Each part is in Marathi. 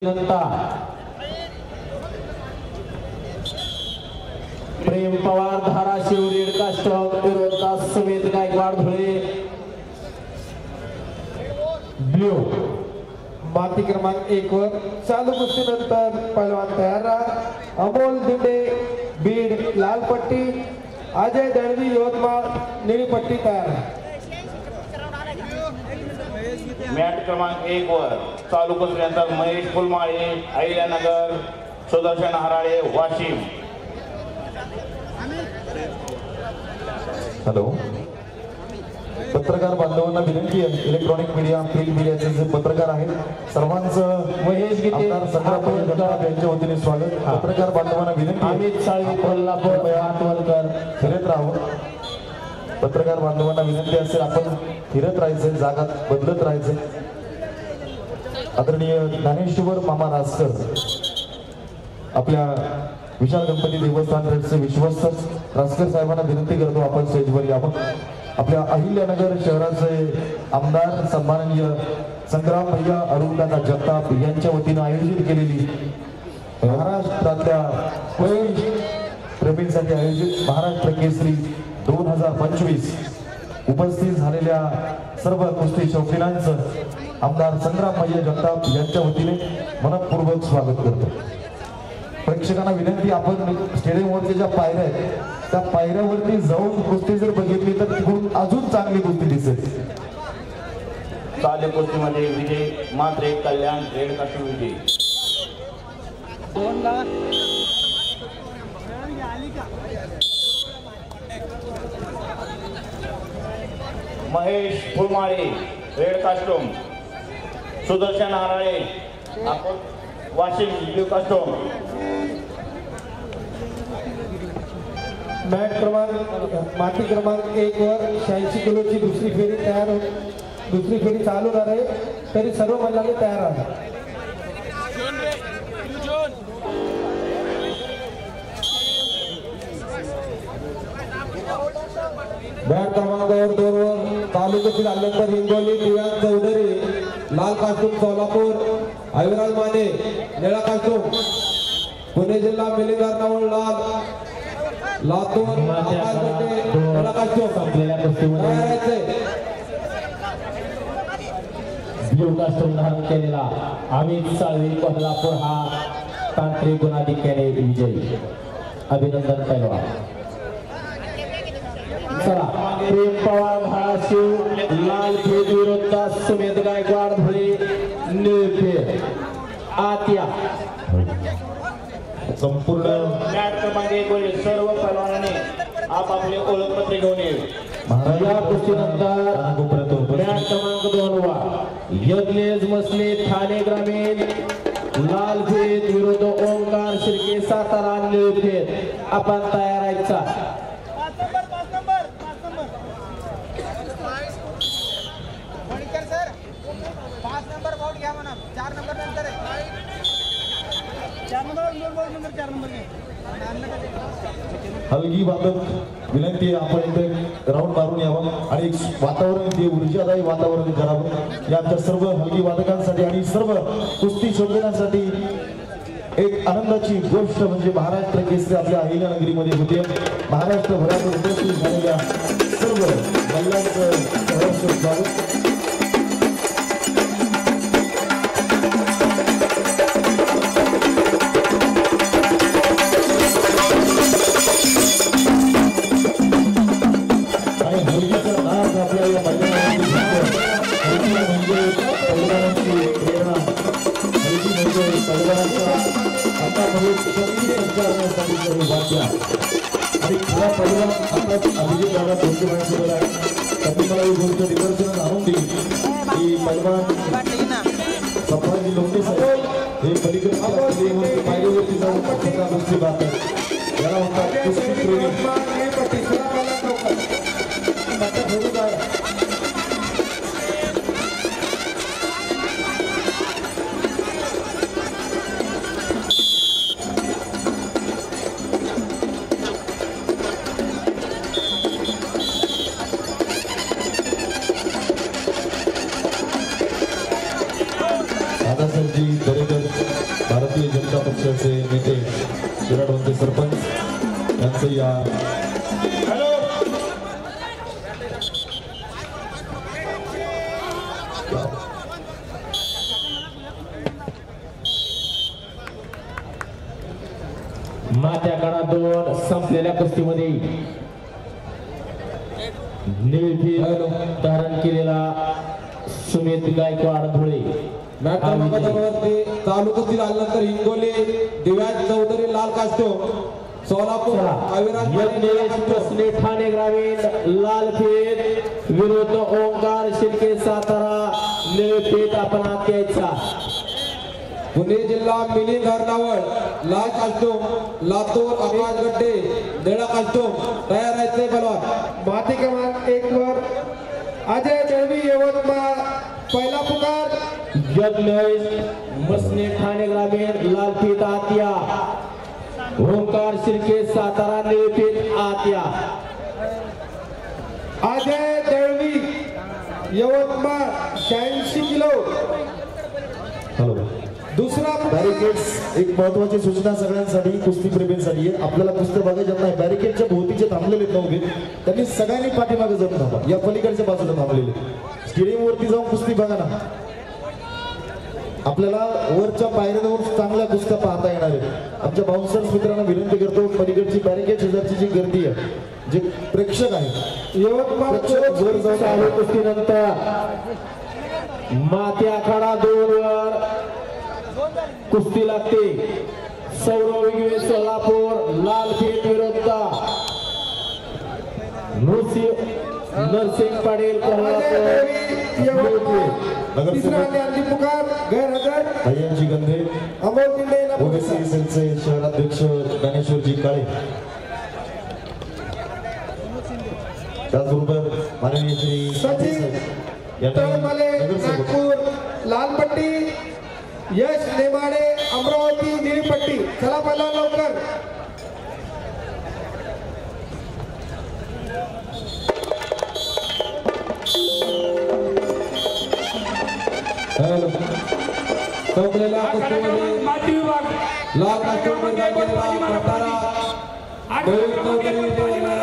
जनता प्रेम पवार धाराशिव रेड कास्टॉक विरोधात सुमित गायकवाड धुळे ब्ल्यू माती क्रमांक 1 वर चालू कुस्तीनंतर पहलवान तयार रहा। अमोल दिंडे बीड लाल पट्टी, अजय दळवी यवतमाळ निळी पट्टी तयार रहा। मॅट क्रमांक 1 वर चालू कुस्तीनंतर महेश फुलमाळे अहिल्यानगर, सुदर्शन हराळे वाशिम। हॅलो, पत्रकार बांधवांना विनंती आहे, इलेक्ट्रॉनिक मीडिया प्रिंट मीडियाचे जे पत्रकार आहेत सर्वांचं महेश गीते यांच्या वतीने स्वागत। पत्रकार बांधवांना विनंती आहे, अमित साळवी कोल्हापूर आटवलकर फिरत राहावं। पत्रकार बांधवांना विनंती असेल आपण फिरत राहायचं, जागा बदलत राहायचं। आदरणीय ज्ञानेश्वर मामा रासकर आपल्या विशाल गणपती देवस्थान ट्रस्टचे विश्वस्त रासकर साहेबांना विनंती करतो आपण स्टेजवर यावं। आपल्या अहिल्यानगर शहराचे आमदार सन्माननीय संग्राम भैया अरुणदादा जगताप यांच्या वतीने आयोजित केलेली महाराष्ट्रातल्या प्रेमींसाठी आयोजित महाराष्ट्र केसरी 2025 उपस्थित झालेल्या सर्व कुस्ती शौकीनांचं आमदार संग्राम भैया जगताप यांच्या वतीने मनपूर्वक स्वागत करतो। प्रेक्षकांना विनंती, आपण स्टेडियमवरच्या ज्या पायऱ्या आहेत त्या पायऱ्यावरती जाऊन कुस्ती जर बघितली तर तिकडून अजून चांगली कुस्ती दिसेल। चालू कुस्तीमध्ये विजय मात्रे कल्याण रेड कास्टॉक विजय। महेश फुलमाळे रेड कास्टॉक, सुदर्शन हराळे वाशिम ब्ल्यू कास्टॉक। मॅट क्रमांक माती क्रमांक 1 वर 86 किलोची दुसरी फेरी तयार दुसरी फेरी चालू होणार आहे, तरी सर्व मल्लांनी तयार आहे। मॅट क्रमांक 2 वर चालू कुस्ती झाल्यानंतर हिंगोली दिव्यांग चौधरी लाल कास्टूम सोलापूर, अविराज माने निळा कास्टूम, पुणे जिल्हा मिलिंदर नवल लाल, लातूर निळा कास्टूम संपलेल्या कुस्तीमध्ये ब्ल्यू कास्टूम धारण केलेला अमित साळवी कोल्हापूर हा तांत्रिक गुणाधिक्याने विजयी। अभिनंदन पैलवान। चला, प्रेम पवार धाराशिव लाल फेज विरोधात सुमित गायकवाड धुळे निळफेर आत्या। संपूर्ण मॅट क्रमांक 1 वर सर्व पैलवानांनी आपापले ओळखपत्र घेऊन येईल। या कुस्तीनंतर मॅट क्रमांक 2 वर यज्ञेश मसले ठाणे ग्रामीण लाल फेज विरुद्ध ओंकार शिर्के सातारा निळफेर। आपण तयार राहायचा। हलगी वादक विनंती आहे, आपण इथे राऊंड मारून यावं आणि एक वातावरण ते ऊर्जादायी वातावरण करावं। या आमच्या सर्व हलगी वादकांसाठी आणि सर्व कुस्ती शौकीनांसाठी एक आनंदाची गोष्ट म्हणजे महाराष्ट्र केसरी आपल्या अहिल्यानगरीमध्ये होते। महाराष्ट्रभरात उपस्थित झालेल्या सर्व मल्लांचं सहर्ष स्वागत। आणि खरा परिवार आता अभिजित दादा दोनशे माणसं आहे, त्यांनी मला ही गोष्ट निदर्शनास आणून दिली की पैलवान सफाजी लोंढे साहेब हे पलीकडच्या पायरीवरती जाऊन पक्षाचा गोष्टी बात आहे, याला म्हणतात कुस्ती ट्रेनिंग। दादासाहेबजी दरेकर भारतीय जनता पक्षाचे नेते शिराडवंचे सरपंच यांचं या मात्याकडा 2 संपलेल्या कुस्तीमध्ये निळफीत धारण केलेला सुमित गायकवाड धुळे मॅच क्रमांकावरती चालू कुस्ती आल्यानंतर हिंगोली दिव्यांश चौधरी लाल कास्टूम सोलापूर अविनाश माने ठाणे ग्रामीण लालफीत विरुद्ध ओंकार शिर्के सातारा निळफीत आपण आत यायचा पुणे जिल्हा मिनी धरणावळ लाल कास्टूम लातूर आकाश गड्डे निळा कास्टूम तयार राहायचे बलवान माती क्रमांक 1 वर अजय दळवी यवतमाळ पहिला पुकार यज्ञेश मसने ठाणे ग्रामीण लालफीत आत्या ओंकार शिर्के सातारा निळफीत आत्या अजय दळवी यवतमाळ 86 किलो हॅलो दुसरा पुकार बॅरिकेड्स एक महत्वाची सूचना सगळ्यांसाठी कुस्ती प्रेमींसाठी आहे. आपल्याला कुस्ती बघायचं नाही बॅरिकेडच्या भोवतीचे थांबलेले नव्हे त्यांनी सगळ्यांनी पाठीमागे जाऊन थांबा या पलीकडच्या बाजूला थांबलेले स्टेडियम वरती जाऊन कुस्ती बघा ना आपल्याला वरच्या पायऱ्यांवर चांगल्या कुस्त्या पाहता येणार आहे. आमच्या बाउन्सर्स मित्रांना विनंती करतो पलीकडची बॅरिकेड शेजारची जी गर्दी आहे जे प्रेक्षक आहे यवतमाळ वर जाऊन चालू कुस्तीनंतर माती आखाडा 2 वर कुस्ती लागते सौरव विगवे सोलापूर लालफीत विरुद्ध नरसिंग पाटील कोल्हापूर तिसरा आणि अंतिम पुकार गैरहजर अय्यांची गंधे अमोल किंडे ओबीसी सेलचे शहराध्यक्ष ज्ञानेश्वरजी काळे त्याचबरोबर माननीय श्री सचिन तळमले नागपूर लालपट्टी यश नेमाडे अमरावती निळपट्टी चला पहिला लवकर संपलेल्या कुस्तीमध्ये लाल कास्टूम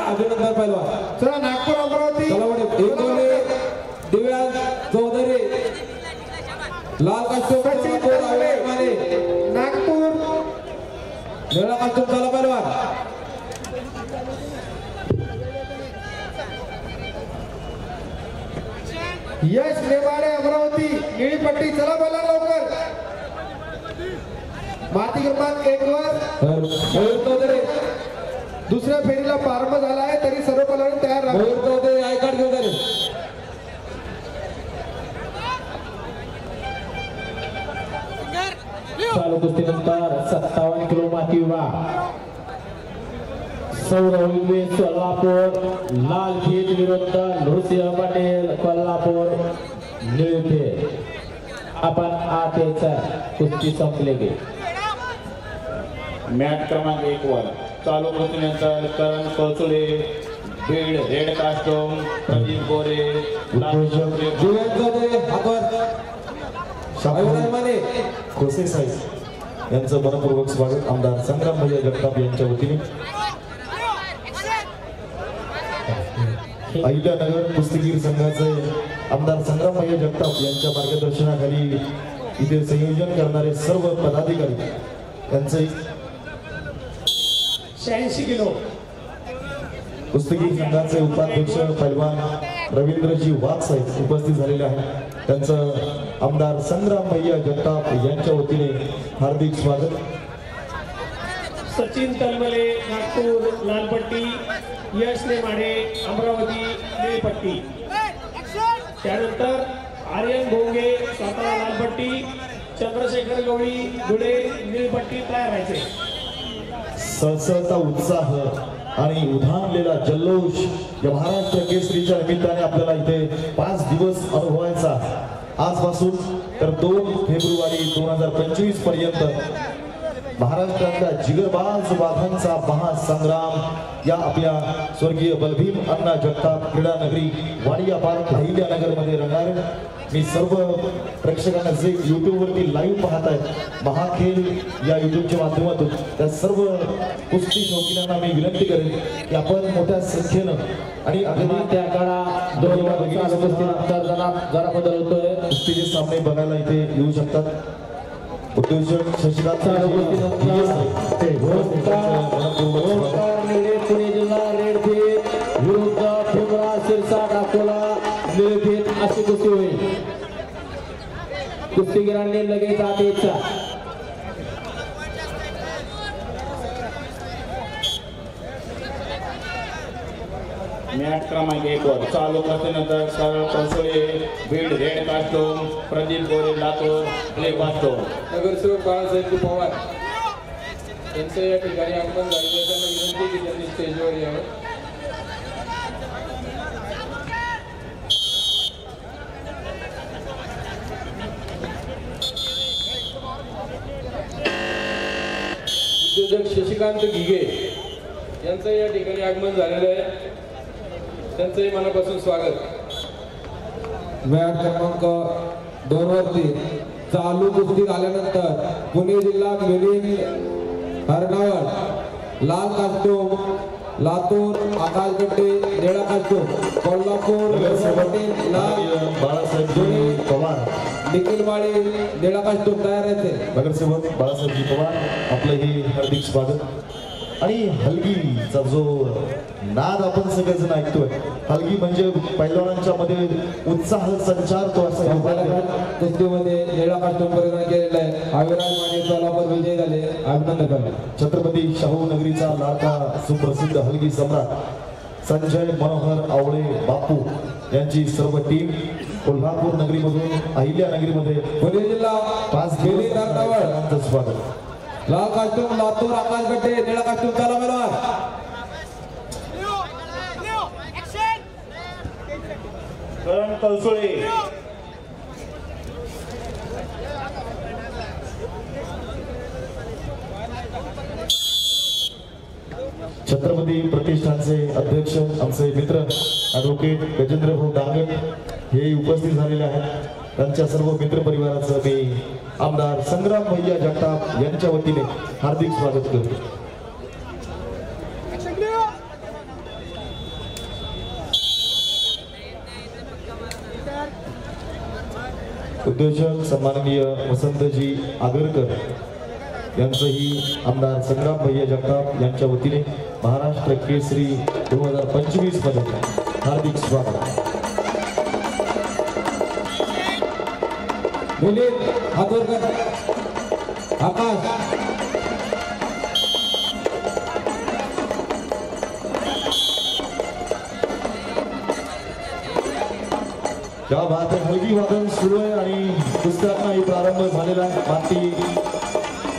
अभिनंदन पहिलवान चला नागपूर अमरावती चला हिंगोली दिव्यांश चौधरी लाल कास्टूम सचिन तळमले नागपूर निळा कास्टूम चला पहिलवान यश नेमाडे अमरावती निळीपट्टी चला पहिला लवकर माती क्रमांक 1 वर मयूर चौधरी दुसऱ्या फेरीला प्रारंभ झाला आहे तरी सर्व पलावर तयार राहा मयूर चौधरी आय कार्ड घेऊन आले चालू कुस्तीनंतर 57 किलो माती विभाग सौरव विगवे सोलापूर लालफीत विरुद्ध नृसिंह पाटील कोल्हापूर निळफीत आपण आत यायचा कुस्ती संपले गे मॅट क्रमांक 1 वर चालू कुस्तीनंतर करण कळसुले बीड रेड कास्टूम प्रदीप गोरे दिव्यांश चौधरी हातवर अविनाश माने खोसे साहेब यांचं मनपूर्वक स्वागत आमदार संग्राम भैया जगताप यांच्या वतीने अहिल्यानगर कुस्तीगीर संघाचे आमदार संग्राम भैया जगताप यांच्या मार्गदर्शनाखाली इथे संयोजन करणारे सर्व पदाधिकारी यांचे 86 किलो कुस्तीगीर संघाचे उपाध्यक्ष पैलवान रवींद्रजी वाघ साहेब उपस्थित झालेले आहेत त्यांचं आमदार संग्राम भैया जगताप यांच्या वतीने हार्दिक स्वागत सचिन तळमले नागपूर लालपट्टी यश नेमाडे अमरावती निळपट्टी त्यानंतर आर्यन भोंगे सातारा लालपट्टी चंद्रशेखर गवळी धुळे निळपट्टी तयार व्हायचे सळसळता उत्साह आणि उधाणलेला जल्लोष या महाराष्ट्र केसरीच्या निमित्ताने आपल्याला इथे 5 दिवस अनुभवायचा आजपासून तर 2 फेब्रुवारी 2025 पर्यंत महाराष्ट्रातल्या जिगरबाज वाघांचा महासंग्राम या आपल्या स्वर्गीय बलभीम अण्णा जगताप क्रीडा नगरी वाडिया पार्क अहिल्यानगर मध्ये रंगणार मी सर्व प्रेक्षकांना जे युट्यूबवरती लाईव्ह पाहत आहेत महाखेल या युट्यूबच्या माध्यमातून त्या सर्व कुस्ती शौकीनांना मी विनंती करेन की आपण मोठ्या संख्येनं आणि अगदी त्या काळा 2 कुस्तीनंतर जरा बदल होतोय. कुस्तीचे सामने बघायला इथे येऊ शकतात. उद्योजक शशिकांत पुणे जिल्हा रेडफीट विरुद्ध भीमरा शिरसाट अकोला निळफीट अशी कुस्ती होईल. कुस्तीगिरांनी लगेच आधी इच्छा. मॅट क्रमांक 1 वर चालू कुस्तीनंतर सरळ कौशळे बीड रेड कास्टोम, प्रदीप गोरे लातूर प्ले कास्टोम. नगरसेवक बाळासाहेब पवार यांचं या ठिकाणी आगमन झालेलं आहे. त्यांना विनंती की त्यांनी स्टेजवर यावं. उद्योजक शशिकांत घिगे यांचं या ठिकाणी आगमन झालेलं आहे. त्यांचंही मनापासून स्वागत. मॅट क्रमांक 2 वरती चालू कुस्ती झाल्यानंतर पुणे जिल्हा मिलिंद हरणावळ लाल कास्टूम, लातूर आकाश गड्डे निळा कास्टूम, कोल्हापूर लाल बाळासाहेब पवार निखिल माळी निळा कास्टूम तयार आहे. नगरसेवक बाळासाहेबजी पवार आपलं हे हार्दिक स्वागत. आणि हलगीचा जो नाद आपण सगळेजण ऐकतोय, हलगी म्हणजे पैलवानांच्या मध्ये उत्साह संचारतो असं कुस्तीमध्ये निळा कास्टूम परिधान केलेला आहे. अविराज माने सोलापूर विजय झाले, अभिनंदन करणे. छत्रपती शाहू नगरीचा लाडका सुप्रसिद्ध हलगी सम्राट संजय मनोहर आवळे बापू यांची सर्व टीम कोल्हापूर नगरीमधून अहिल्या नगरीमध्ये पुणे जिल्हा 5 दिवसांचं स्वागत. लाल कास्टूम लातूर आकाश गड्डे निळा कास्टूम चला मेलवार. करण कौशळे छत्रपती प्रतिष्ठानचे अध्यक्ष आमचे मित्र ॲडव्होकेट गजेंद्र भाऊ डांगट हे उपस्थित झालेले आहेत. त्यांच्या सर्व मित्र परिवाराचं मी आमदार संग्राम भैया जगताप यांच्या वतीने हार्दिक स्वागत करतो. उद्योजक सन्माननीय वसंतजी आगरकर यांचंही आमदार संग्राम भैया जगताप यांच्या वतीने महाराष्ट्र केसरी 2025 मध्ये हार्दिक स्वागत. मिलिंद हातोरकर आकाश त्या बात हलगी वादन सुरू आहे आणि कुस्त्यांनाही प्रारंभ झालेला आहे. माती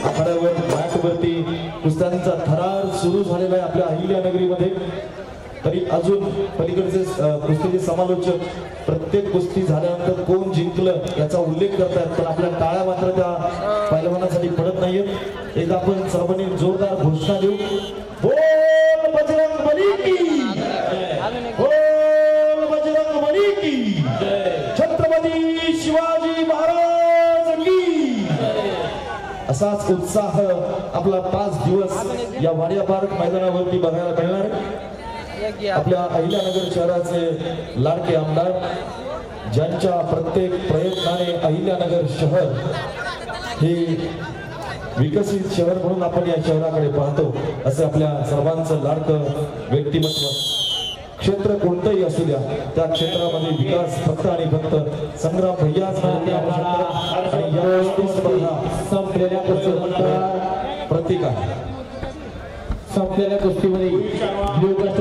आखाड्यावर मॅटवरती कुस्त्यांचा थरार सुरू झालेला आहे आपल्या अहिल्या नगरीमध्ये. तरी अजून पलीकडचे कुस्तीचे समालोचक प्रत्येक कुस्ती झाल्यानंतर कोण जिंकलं याचा उल्लेख करतायत, पण आपल्या टाळ्या मात्र त्या पैलवानासाठी पडत नाहीयेत. एकदा आपण सर्वांनी जोरदार घोषणा देऊ. बोल बजरंग बली की, बोल बजरंग बली की, छत्रपती शिवाजी महाराज की. असाच उत्साह आपला 5 दिवस या वाडिया पार्क मैदानावरती बघायला मिळणार आहे. आपल्या अहिल्यानगर शहराचे लाडके आमदार ज्यांच्या प्रत्येक प्रयत्नाने अहिल्यानगर शहर हे विकसित शहर म्हणून आपण या शहराकडे पाहतो, असे आपल्या सर्वांचं लाडकं व्यक्तिमत्व. क्षेत्र कोणतंही असू द्या, त्या क्षेत्रामध्ये विकास फक्त आणि फक्त संग्राम भैयाच आणि या संपलेल्या कुस्तीनंतर प्रतीक आहे. संपलेल्या कुस्तीमध्ये